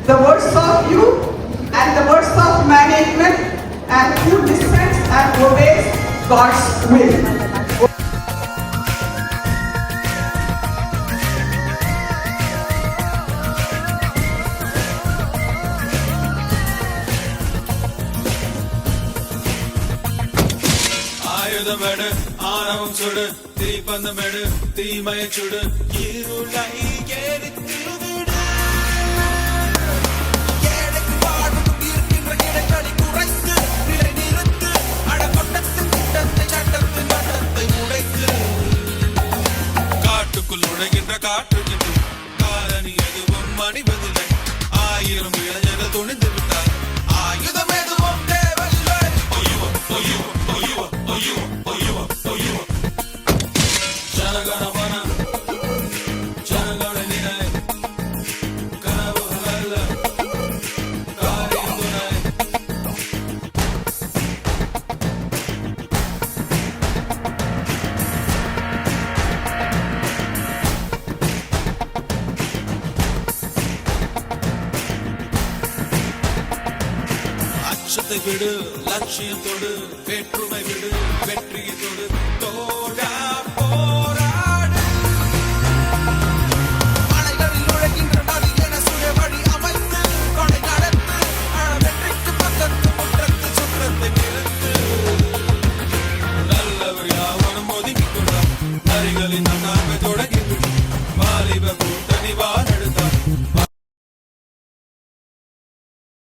the words of you and the words of management, and who listens and obeys God's will. ஆயுதமெடு ஆணவம் சுடு தீப்பந்தமெடு தீமையை சுடு இருளை எரித்து விடு ஏழைக்கு வாழ்வுக்கும் இருக்கின்ற இடைவெளி குறைத்து நிலை நிறுத்து அடக்கொட்டத்தின் கூட்டத்தை சட்டத்தின் வட்டத்தை உடைத்து காட்டுக்குள் நுழைகின்ற காற்றுக்கிட்டு காலனி எதுவும் அணிவதில்லை ஆயிரம் இளைஞர்கள் துணிந்து விட்டார் ஆயுதம் எதுவும் தேவையில்லை அச்சத்தை விடு லட்சியம் தொடு வேற்றுமை விடு வெற்றியை